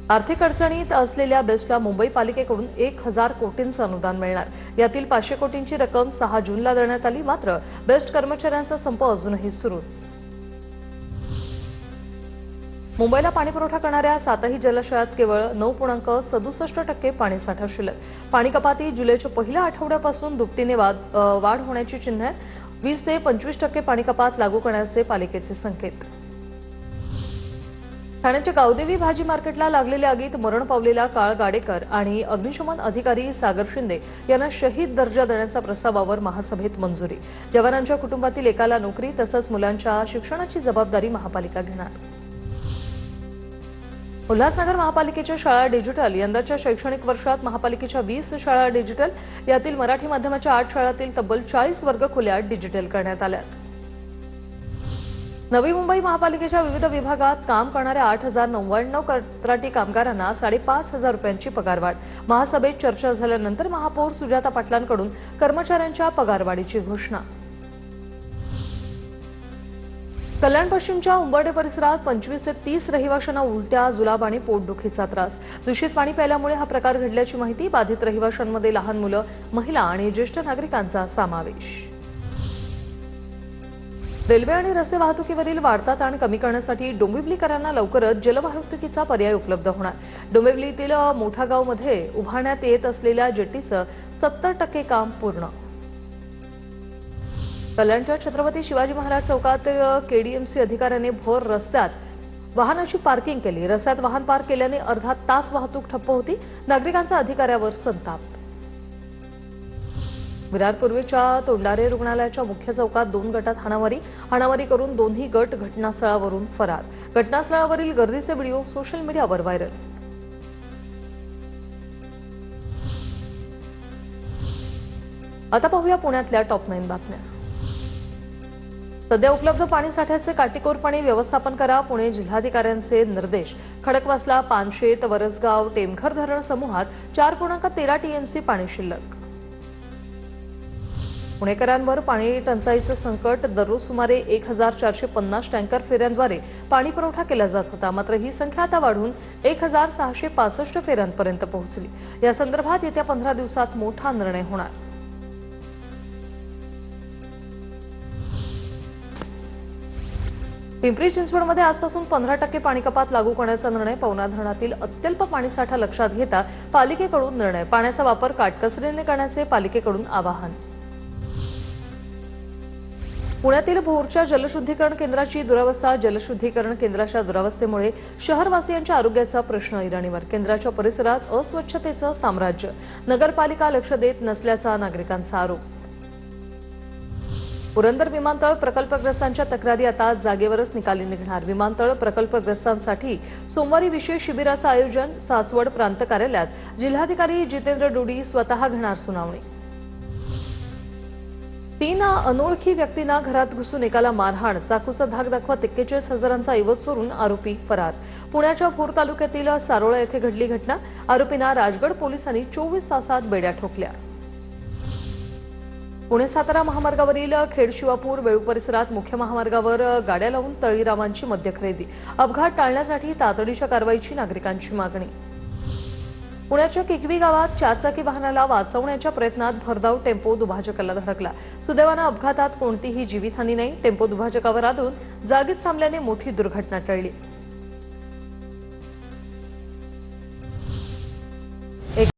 आर्थिक अडचणीत असलेल्या बेस्टला मुंबई पालिकेकडून 1000 कोटींचं अनुदान मिळणार। यातील 500 कोटींची रक्कम 6 जूनला देण्यात आली। मात्र बेस्ट कर्मचाऱ्यांचा संप अजूनही सुरूच। मुंबईला पाणीपुरवठा करणाऱ्या 7ही जलाशयात केवळ 9.67% पाणीसाठा शिल्लक। पाणी कपाती जुलैच्या पहिल्या आठवड्यापासून दुपटीने वाढ होण्याची चिन्ह आहे। 20 ते 25% पाणी कपात लागू करण्याचे पालिकेचे संकेत। ठाण्याच्या गावदेवी भाजी मार्केटला लागलेल्या आगीत मरण पावलेला काळ गाडेकर आणि अग्निशमन अधिकारी सागर शिंदे यांना शहीद दर्जा देण्याच्या प्रस्तावावर महासभेत मंजुरी। जवानांच्या कुटुंबातील एकाला नोकरी तसंच मुलांच्या शिक्षणाची जबाबदारी महापालिका घेणार। उल्हासनगर महापालिकेच्या शाळा डिजिटल। यंदाच्या शैक्षणिक वर्षात महापालिकेच्या 20 शाळा डिजिटल, यातील मराठी माध्यमाच्या 8 शाळांतील तब्बल 40 वर्गखोल्या डिजिटल करण्यात आल्या। नवी मुंबई महापालिकेच्या विविध विभागात काम करणाऱ्या 8099 कंत्राटी कामगारांना 5,500 रुपयांची पगारवाढ। महासभेत चर्चा झाल्यानंतर महापौर सुजाता पाटलांकडून कर्मचाऱ्यांच्या पगारवाढीची घोषणा। कल्याण पश्चिमच्या उंबर्डे परिसरात 25 ते 30 रहिवाशांना उलट्या, जुलाब आणि पोटदुखीचा त्रास। दूषित पाणी प्यायल्यामुळे हा प्रकार घडल्याची माहिती। बाधित रहिवाशांमध्ये लहान मुलं, महिला आणि ज्येष्ठ नागरिकांचा समावेश। रेल्वे आणि रस्ते वाहतुकीवरील वाढता ताण कमी करण्यासाठी डोंबिवलीकरांना लवकरच जलवाहतुकीचा पर्याय उपलब्ध होणार। डोंबिवलीतील मोठा गावमध्ये उभारण्यात येत असलेल्या जेटीचं 70% काम पूर्ण। कल्याणच्या छत्रपती शिवाजी महाराज चौकात केडीएमसी अधिकाऱ्यांनी भोर रस्त्यात वाहनाची पार्किंग केली। रस्त्यात वाहन पार्क केल्याने अर्धा तास वाहतूक ठप्प होती। नागरिकांचा अधिकाऱ्यावर संताप। विरार पूर्वेच्या तोंडारे रुग्णालयाच्या मुख्य चौकात 2 गटात हाणामारी करून दोन्ही गट घटनास्थळावरून फरार। घटनास्थळावरील गर्दीचे व्हिडिओ सोशल मीडियावर व्हायरल। आता पाहूया पुण्यातल्या टॉप 9 बातम्या। सध्या उपलब्ध पाणीसाठ्याचे काटेकोरपणे व्यवस्थापन करा, पुणे जिल्हाधिकाऱ्यांचे निर्देश। खडकवासला, पानशेत, वरसगाव, टेमघर धरण समूहात 4.13 टीएमसी पाणी शिल्लक। पुणेकरांवर पाणी टंचाईचं संकट। दररोज सुमारे 1450 टँकर फेऱ्यांद्वारे पाणी पुरवठा केला जात होता। मात्र ही संख्या आता वाढून 1665 फेऱ्यांपर्यंत पोहोचली। या संदर्भात येत्या 15 दिवसात मोठा निर्णय होणार। पिंपरी चिंचवडमध्ये आजपासून 15% पाणी कपात लागू करण्याचा निर्णय। पवना धरणातील अत्यल्प पाणीसाठा लक्षात घेता पालिकेकडून निर्णय। पाण्याचा वापर काटकसरीने करण्याचे पालिकेकडून आवाहन। पुण्यातील भोरच्या जलशुद्धीकरण केंद्राची दुरावस्था। जलशुद्धीकरण केंद्राच्या दुरावस्थेमुळे शहरवासियांच्या आरोग्याचा प्रश्न ऐरणीवर। केंद्राच्या परिसरात अस्वच्छतेचं साम्राज्य। नगरपालिका लक्ष देत नसल्याचा नागरिकांचा आरोप। पुरंदर विमानतळ प्रकल्पग्रस्तांच्या तक्रारी आता जागेवरच निकाली निघणार। विमानतळ प्रकल्पग्रस्तांसाठी सोमवारी विशेष शिबिराचं आयोजन। सासवड प्रांत कार्यालयात जिल्हाधिकारी जितेंद्र डोडी स्वतः घेणार सुनावणी। 3 अनोळखी व्यक्तींना घरात घुसून एकाला मारहाण। चाकूचा धाक दाखवत 41,000चा ऐवज चोरून आरोपी फरार। पुण्याच्या भोर तालुक्यातील सारोळा येथे घडली घटना। आरोपींना राजगड पोलिसांनी 24 तासात बेड्या ठोकल्या। पुणे सातारा महामार्गावरील खेड शिवापूर वेळू परिसरात मुख्य महामार्गावर गाड्या लावून तळीरामांची मद्य खरेदी। अपघात टाळण्यासाठी तातडीच्या कारवाईची नागरिकांची मागणी। पुण्याच्या किकवी गावात 4चाकी वाहनाला वाचवण्याच्या प्रयत्नात भरधाव टेम्पो दुभाजकाला धडकला। सुदैवानं अपघातात कोणतीही जीवितहानी नाही। टेम्पो दुभाजकावर आदळून जागीच थांबल्याने मोठी दुर्घटना टळली।